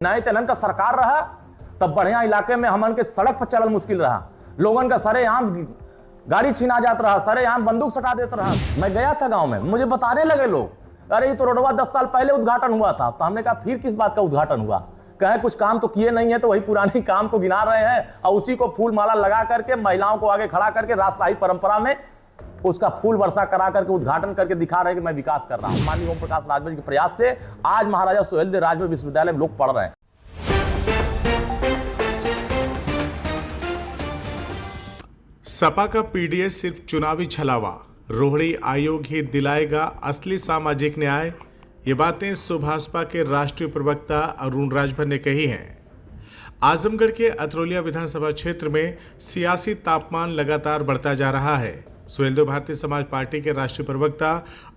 नहीं तेलन का सरकार रहा तब बढ़िया इलाके में हमन के सड़क पर चलल मुश्किल रहा, लोगन का सरेआम गाड़ी छीना जात रहा, सरेआम बंदूक सटा देता रहा। मैं गया था गांव में, मुझे बताने लगे लोग, अरे ये तो रोडवा 10 साल पहले उद्घाटन हुआ था। तो हमने कहा फिर किस बात का उद्घाटन हुआ? कहे कुछ काम तो किए नहीं है, तो वही पुरानी काम को गिना रहे हैं और उसी को फूल माला लगा करके महिलाओं को आगे खड़ा करके राजशाही परंपरा में उसका फूल वर्षा करा करके उद्घाटन करके दिखा रहे हैं कि मैं विकास कर रहा हूं। माननीय ओम प्रकाश राजभर के प्रयास से आज महाराजा सुहेलदेव राजभर विश्वविद्यालय में लोग पढ़ रहे हैं। सपा का पीडीएस सिर्फ चुनावी छलावा, रोहिणी आयोग ही दिलाएगा असली सामाजिक न्याय, ये बातें सुभाषपा के राष्ट्रीय प्रवक्ता अरुण राजभर ने कही हैं। आजमगढ़ के अतरौलिया विधानसभा क्षेत्र में सियासी तापमान लगातार बढ़ता जा रहा है। सुहेलदेव भारतीय समाज पार्टी के राष्ट्रीय प्रवक्ता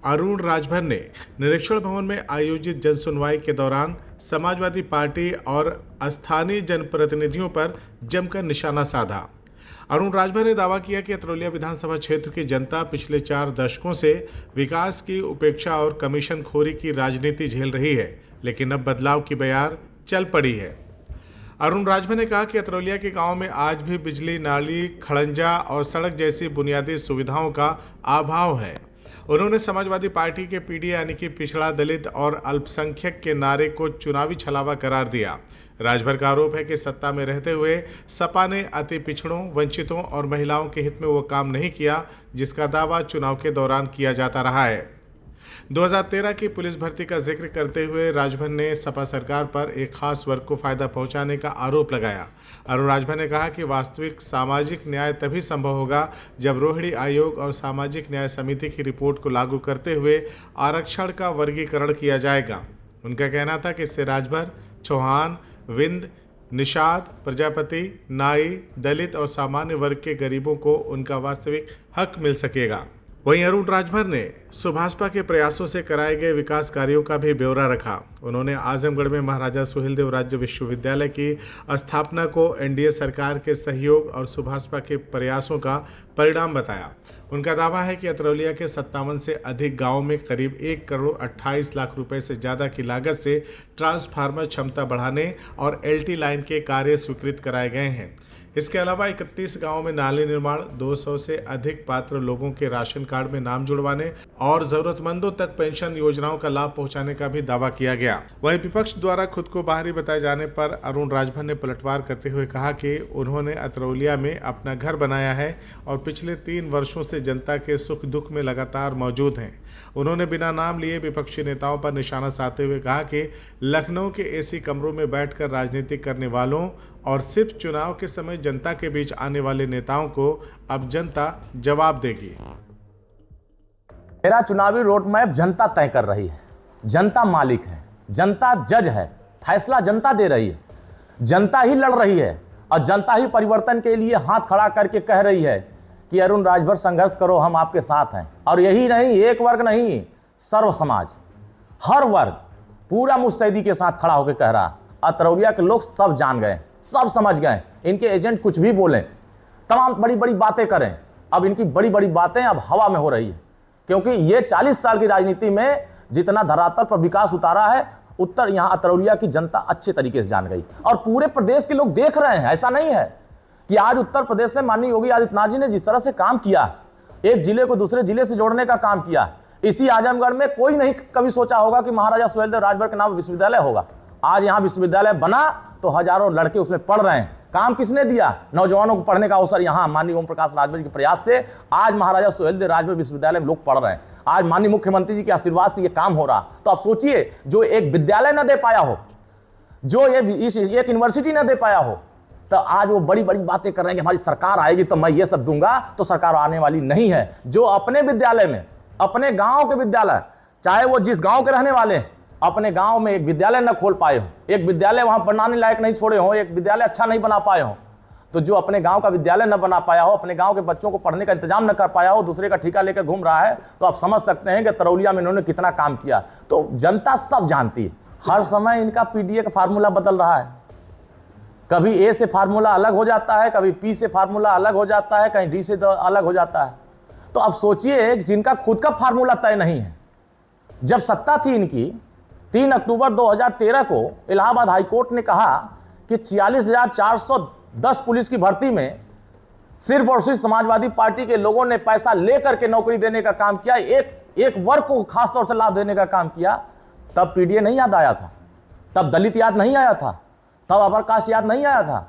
अरुण राजभर ने निरीक्षण भवन में आयोजित जनसुनवाई के दौरान समाजवादी पार्टी और स्थानीय जनप्रतिनिधियों पर जमकर निशाना साधा। अरुण राजभर ने दावा किया कि अतरौलिया विधानसभा क्षेत्र की जनता पिछले 4 दशकों से विकास की उपेक्षा और कमीशन खोरी की राजनीति झेल रही है, लेकिन अब बदलाव की बयार चल पड़ी है। अरुण राजभर ने कहा कि अतरौलिया के गांव में आज भी बिजली, नाली, खड़ंजा और सड़क जैसी बुनियादी सुविधाओं का अभाव है। उन्होंने समाजवादी पार्टी के पीडीए यानी कि पिछड़ा, दलित और अल्पसंख्यक के नारे को चुनावी छलावा करार दिया। राजभर का आरोप है कि सत्ता में रहते हुए सपा ने अति पिछड़ों, वंचितों और महिलाओं के हित में वो काम नहीं किया जिसका दावा चुनाव के दौरान किया जाता रहा है। 2013 की पुलिस भर्ती का जिक्र करते हुए राजभर ने सपा सरकार पर एक खास वर्ग को फायदा पहुंचाने का आरोप लगाया। अरुण राजभर ने कहा कि वास्तविक सामाजिक न्याय तभी संभव होगा जब रोहिणी आयोग और सामाजिक न्याय समिति की रिपोर्ट को लागू करते हुए आरक्षण का वर्गीकरण किया जाएगा। उनका कहना था कि इससे राजभर, चौहान, विंद, निषाद, प्रजापति, नाई, दलित और सामान्य वर्ग के गरीबों को उनका वास्तविक हक मिल सकेगा। वहीं अरुण राजभर ने सुभाषपा के प्रयासों से कराए गए विकास कार्यों का भी ब्यौरा रखा। उन्होंने आजमगढ़ में महाराजा सुहेलदेव राज्य विश्वविद्यालय की स्थापना को एनडीए सरकार के सहयोग और सुभाषपा के प्रयासों का परिणाम बताया। उनका दावा है कि अतरौलिया के 57 से अधिक गांवों में करीब 1 करोड़ 28 लाख रुपए से ज़्यादा की लागत से ट्रांसफार्मर क्षमता बढ़ाने और एलटी लाइन के कार्य स्वीकृत कराए गए हैं। इसके अलावा 31 गांवों में नाले निर्माण, 200 से अधिक पात्र लोगों के राशन कार्ड में नाम जुड़वाने और जरूरतमंदों तक पेंशन योजनाओं का लाभ पहुंचाने का भी दावा किया गया। वहीं विपक्ष द्वारा खुद को बाहरी बताए जाने पर अरुण राजभर ने पलटवार करते हुए कहा कि उन्होंने अतरौलिया में अपना घर बनाया है और पिछले 3 वर्षों से जनता के सुख दुख में लगातार मौजूद हैं। उन्होंने बिना नाम लिए विपक्षी नेताओं पर निशाना साधते हुए कहा कि लखनऊ के एसी कमरों में बैठकर राजनीति करने वालों और सिर्फ चुनाव के समय जनता के बीच आने वाले नेताओं को अब जनता जवाब देगी। मेरा चुनावी रोड मैप जनता तय कर रही है, जनता मालिक है, जनता जज है, फैसला जनता दे रही है, जनता ही लड़ रही है और जनता ही परिवर्तन के लिए हाथ खड़ा करके कह रही है कि अरुण राजभर संघर्ष करो, हम आपके साथ हैं। और यही नहीं, एक वर्ग नहीं, सर्व समाज, हर वर्ग पूरा मुस्तैदी के साथ खड़ा होकर कह रहा। अतरौलिया के लोग सब जान गए, सब समझ गए, इनके एजेंट कुछ भी बोलें, तमाम बड़ी बड़ी बातें करें, अब इनकी बड़ी बड़ी बातें अब हवा में हो रही है। क्योंकि ये 40 साल की राजनीति में जितना धरातल पर विकास उतारा है, उत्तर यहाँ अतरौलिया की जनता अच्छे तरीके से जान गई और पूरे प्रदेश के लोग देख रहे हैं। ऐसा नहीं है कि आज उत्तर प्रदेश से माननीय योगी आदित्यनाथ जी ने जिस तरह से काम किया, एक जिले को दूसरे जिले से जोड़ने का काम किया, इसी आजमगढ़ में कोई नहीं कभी सोचा होगा कि महाराजा सुहेलदेव राजभर के नाम विश्वविद्यालय होगा। आज यहाँ विश्वविद्यालय बना तो हजारों लड़के उसमें पढ़ रहे हैं। काम किसने दिया? नौजवानों को पढ़ने का अवसर यहाँ माननीय ओम प्रकाश राजभर के प्रयास से आज महाराजा सुहेलदेव राजभर विश्वविद्यालय में लोग पढ़ रहे हैं। आज माननीय मुख्यमंत्री जी के आशीर्वाद से ये काम हो रहा। तो आप सोचिए, जो एक विद्यालय न दे पाया हो, जो ये एक यूनिवर्सिटी न दे पाया हो, तो आज वो बड़ी बड़ी बातें कर रहे हैं कि हमारी सरकार आएगी तो मैं ये सब दूंगा। तो सरकार आने वाली नहीं है। जो अपने विद्यालय में, अपने गांव के विद्यालय, चाहे वो जिस गांव के रहने वाले हैं, अपने गांव में एक विद्यालय न खोल पाए हो, एक विद्यालय वहां बनाने लायक नहीं छोड़े हो, एक विद्यालय अच्छा नहीं बना पाए हो, तो जो अपने गांव का विद्यालय न बना पाया हो, अपने गांव के बच्चों को पढ़ने का इंतजाम न कर पाया हो, दूसरे का ठेका लेकर घूम रहा है, तो आप समझ सकते हैं कि अतरौलिया में इन्होंने कितना काम किया। तो जनता सब जानती है। हर समय इनका पीडीए का फार्मूला बदल रहा है। कभी ए से फार्मूला अलग हो जाता है, कभी पी से फार्मूला अलग हो जाता है, कहीं डी से अलग हो जाता है। तो अब सोचिए, जिनका खुद का फार्मूला तय नहीं है, जब सत्ता थी इनकी 3 अक्टूबर 2013 को इलाहाबाद हाईकोर्ट ने कहा कि 46,410 पुलिस की भर्ती में सिर्फ और सिर्फ समाजवादी पार्टी के लोगों ने पैसा लेकर के नौकरी देने का काम किया, एक वर्ग को खासतौर से लाभ देने का काम किया। तब पीडीए नहीं याद आया था, तब दलित याद नहीं आया था, तब अपर कास्ट याद नहीं आया था,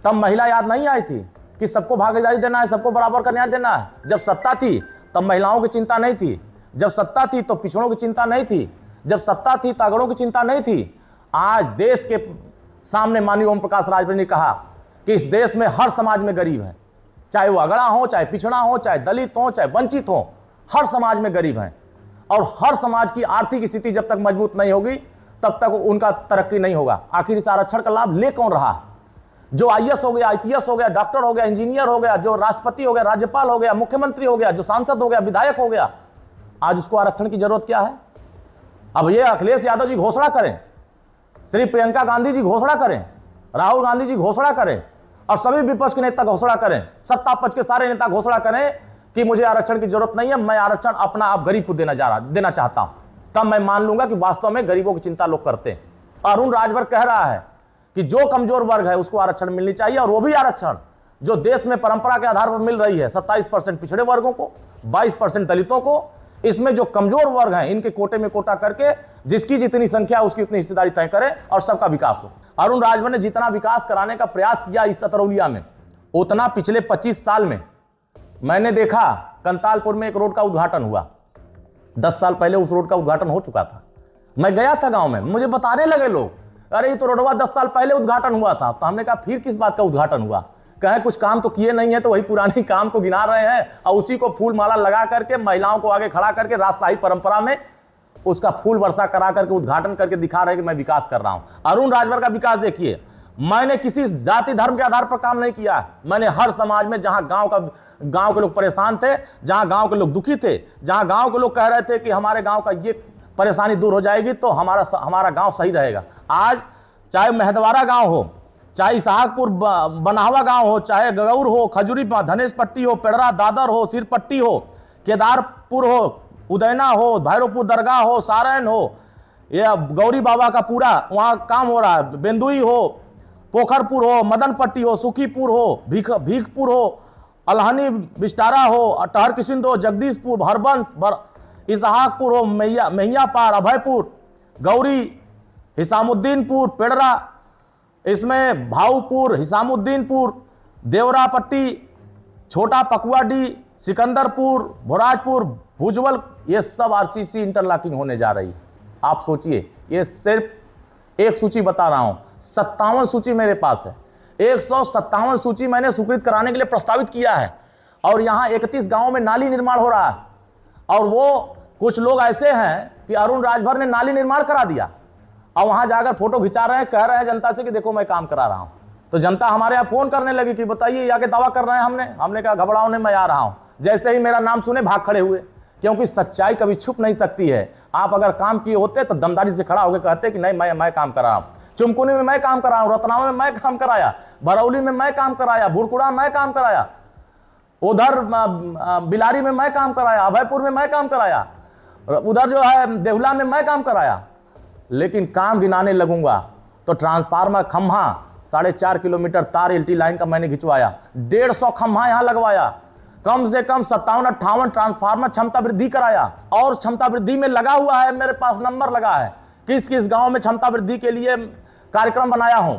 तब महिला याद नहीं आई थी कि सबको भागीदारी देना है, सबको बराबर का न्याय देना है। जब सत्ता थी तब महिलाओं की चिंता नहीं थी, जब सत्ता थी तो पिछड़ों की चिंता नहीं थी, जब सत्ता थी तगड़ों की चिंता नहीं थी। आज देश के सामने माननीय ओम प्रकाश राजभर ने कहा कि इस देश में हर समाज में गरीब है, चाहे वो अगड़ा हो, चाहे पिछड़ा हो, चाहे दलित हो, चाहे वंचित हो, हर समाज में गरीब हैं। और हर समाज की आर्थिक स्थिति जब तक मजबूत नहीं होगी तब तक उनका तरक्की नहीं होगा। आखिर इस आरक्षण का लाभ ले कौन रहा? जो आईएएस हो गया, आईपीएस हो गया, डॉक्टर हो गया, इंजीनियर हो गया, जो राष्ट्रपति हो गया, राज्यपाल हो गया, मुख्यमंत्री हो गया, जो सांसद हो गया, विधायक हो गया, आज उसको आरक्षण की जरूरत क्या है? अब ये अखिलेश यादव जी घोषणा करें, श्री प्रियंका गांधी जी घोषणा करें, राहुल गांधी जी घोषणा करें और सभी विपक्ष के नेता घोषणा करें, सत्ता पक्ष के सारे नेता घोषणा करें कि मुझे आरक्षण की जरूरत नहीं है, मैं आरक्षण अपना आप गरीब को देना चाहता हूं, तब मैं मान लूंगा कि वास्तव में गरीबों की चिंता लोग करते हैं। अरुण राजभर कह रहा है कि जो कमजोर वर्ग है उसको आरक्षण मिलनी चाहिए, और वो भी आरक्षण जो देश में परंपरा के आधार पर मिल रही है। 27% पिछड़े वर्गों को, 22% दलितों को, इसमें जो कमजोर वर्ग हैं इनके कोटे में कोटा करके जिसकी जितनी संख्या उसकी उतनी हिस्सेदारी तय करें और सबका विकास हो। अरुण राजभर ने जितना विकास कराने का प्रयास किया इस अतरौलिया में, उतना पिछले 25 साल में मैंने देखा। कंतालपुर में एक रोड का उद्घाटन हुआ, 10 साल पहले उस रोड का उद्घाटन हो चुका था। मैं गया था गांव में, मुझे बताने लगे लोग, अरे ये तो रोडवा 10 साल पहले उद्घाटन हुआ था। तो हमने कहा फिर किस बात का उद्घाटन हुआ? कहे कुछ काम तो किए नहीं है, तो वही पुराने काम को गिना रहे हैं और उसी को फूल माला लगा करके महिलाओं को आगे खड़ा करके राजशाही परंपरा में उसका फूल वर्षा करा करके उद्घाटन करके दिखा रहे हैं कि मैं विकास कर रहा हूं। अरुण राजभर का विकास देखिए, मैंने किसी जाति धर्म के आधार पर काम नहीं किया। मैंने हर समाज में जहां गांव के लोग परेशान थे, जहां गांव के लोग दुखी थे, जहां गांव के लोग कह रहे थे कि हमारे गांव का ये परेशानी दूर हो जाएगी तो हमारा गांव सही रहेगा। आज चाहे महदवारा गांव हो, चाहे इसहाकपुर बनहावा गांव हो, चाहे गगौर हो, खजूरी धनेश पट्टी हो, पेड़रा दादर हो, सिरपट्टी हो, केदारपुर हो, उदैना हो, भैरवपुर दरगाह हो, सारण हो, या गौरी बाबा का पूरा वहां काम हो रहा है, बेंदुई हो, पोखरपुर हो, मदन पट्टी हो, सुखीपुर हो, भीखपुर हो, अलहनी बिस्टारा हो, अटहर किशिंद हो, जगदीशपुर, हरबंस, इसहाकपुर हो, मैया पार, अभयपुर, गौरी, हिसामुद्दीनपुर, पेड़रा, इसमें भाऊपुर, हिसामुद्दीनपुर, देवरा पट्टी, छोटा पकुआडी, सिकंदरपुर, भोराजपुर, भुजबल, ये सब आरसीसी इंटरलॉकिंग होने जा रही है। आप सोचिए, ये सिर्फ एक सूची बता रहा हूं, 57 सूची मेरे पास है, 157 सूची मैंने स्वीकृत कराने के लिए प्रस्तावित किया है। और यहां 31 गांवों में नाली निर्माण हो रहा है, और वो कुछ लोग ऐसे हैं कि अरुण राजभर ने नाली निर्माण करा दिया और वहां जाकर फोटो खिंचा रहे हैं, कह रहे हैं जनता से कि देखो मैं काम करा रहा हूं। तो जनता हमारे यहाँ फोन करने लगी कि बताइए आगे दावा कर रहे हैं। हमने कहा घबराओ नहीं, मैं आ रहा हूं। जैसे ही मेरा नाम सुने भाग खड़े हुए, क्योंकि सच्चाई कभी छुप नहीं सकती है। आप अगर काम किए होते तो दमदारी से खड़ा होकर कहते कि नहीं मैं काम करा रहा हूं। चुमकुनी में मैं काम करा हूं, रतनावा में मैं काम कराया, बरौली में मैं काम कराया, भुड़कुड़ा में मैं काम कराया, उधर बिलारी में मैं काम कराया, अभयपुर में मैं काम कराया, उधर जो है देहुला में मैं काम कराया। लेकिन काम गिनाने लगूंगा तो ट्रांसफार्मर खंभा 4.5 किलोमीटर तार एलटी लाइन का मैंने खिंचवाया, 150 खंभा यहां लगवाया, कम से कम 57-58 ट्रांसफार्मर क्षमता वृद्धि कराया। और क्षमता वृद्धि में लगा हुआ है, मेरे पास नंबर लगा है, किस किस गांव में क्षमता वृद्धि के लिए कार्यक्रम बनाया हूं।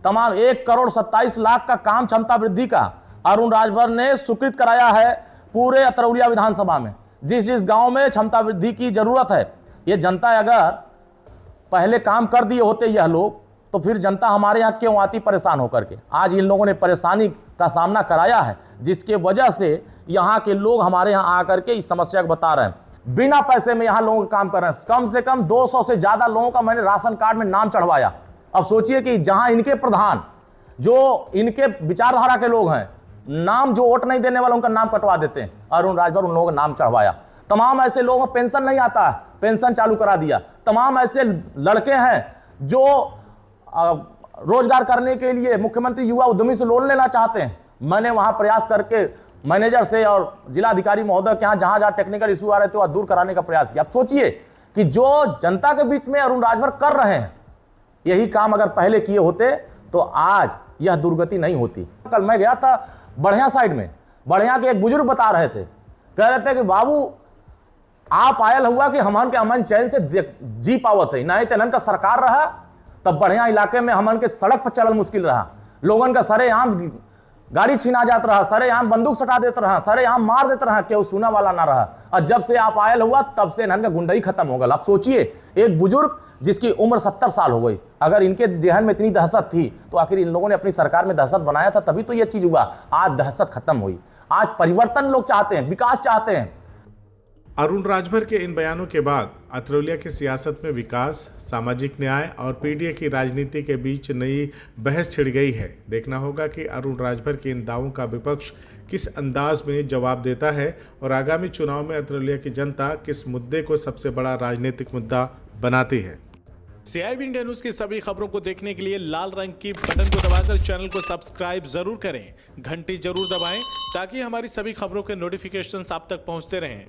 तमाम 1,27 लाख का काम क्षमता वृद्धि का अरुण राजभर ने स्वीकृत कराया है पूरे अतरौलिया विधानसभा में। जिस गांव में क्षमता वृद्धि की जरूरत है, ये जनता अगर पहले काम कर दिए होते यह लोग, तो फिर जनता हमारे यहाँ क्यों आती परेशान होकर के। आज इन लोगों ने परेशानी का सामना कराया है, जिसके वजह से यहाँ के लोग हमारे यहाँ आकर के इस समस्या को बता रहे हैं। बिना पैसे में यहाँ लोगों का काम कर रहे हैं। कम से कम 200 से ज्यादा लोगों का मैंने राशन कार्ड में नाम चढ़वाया। अब सोचिए कि जहां इनके प्रधान, जो इनके विचारधारा के लोग हैं, नाम जो वोट नहीं देने वाले उनका नाम कटवा देते हैं, अरुण राजभर उन लोगों का नाम चढ़वाया। तमाम ऐसे लोगों को पेंशन नहीं आता है, पेंशन चालू करा दिया। तमाम ऐसे लड़के हैं जो रोजगार करने के लिए मुख्यमंत्री युवा उद्यमी से लोन लेना चाहते हैं। मैंने वहां प्रयास करके मैनेजर से और जिलाधिकारी महोदय के यहाँ जहां टेक्निकल इशू आ रहे थे वहां दूर कराने का प्रयास किया। अब सोचिए कि जो जनता के बीच में अरुण राजभर कर रहे हैं, यही काम अगर पहले किए होते तो आज यह दुर्गति नहीं होती। कल मैं गया था बढ़िया साइड में, बढ़िया के एक बुजुर्ग बता रहे थे, कह रहे थे कि बाबू आप आयल हुआ कि हमन के अमन चैन से जी पावत है, नहीं तेनन का सरकार रहा तब बढ़िया इलाके में हमन के सड़क पर चलल मुश्किल रहा, लोगन का सरेआम गाड़ी छीना जात रहा, सरेआम बंदूक सटा देते रहा, सरेआम मार देते रहा, केहू सुना वाला ना रहा। और जब से आप आयल हुआ तब से इनका गुंडाई खत्म हो गया। आप सोचिए एक बुजुर्ग जिसकी उम्र 70 साल हो गई, अगर इनके जहन में इतनी दहशत थी तो आखिर इन लोगों ने अपनी सरकार में दहशत बनाया था, तभी तो ये चीज हुआ। आज दहशत खत्म हुई, आज परिवर्तन लोग चाहते हैं, विकास चाहते हैं। अरुण राजभर के इन बयानों के बाद अतरौलिया की सियासत में विकास, सामाजिक न्याय और पीडीए की राजनीति के बीच नई बहस छिड़ गई है। देखना होगा कि अरुण राजभर के इन दावों का विपक्ष किस अंदाज में जवाब देता है और आगामी चुनाव में अतरौलिया की जनता किस मुद्दे को सबसे बड़ा राजनीतिक मुद्दा बनाती है। CIB इंडिया न्यूज की सभी खबरों को देखने के लिए लाल रंग की बटन को दबाकर चैनल को सब्सक्राइब जरूर करें, घंटी जरूर दबाएं ताकि हमारी सभी खबरों के नोटिफिकेशंस आप तक पहुंचते रहें।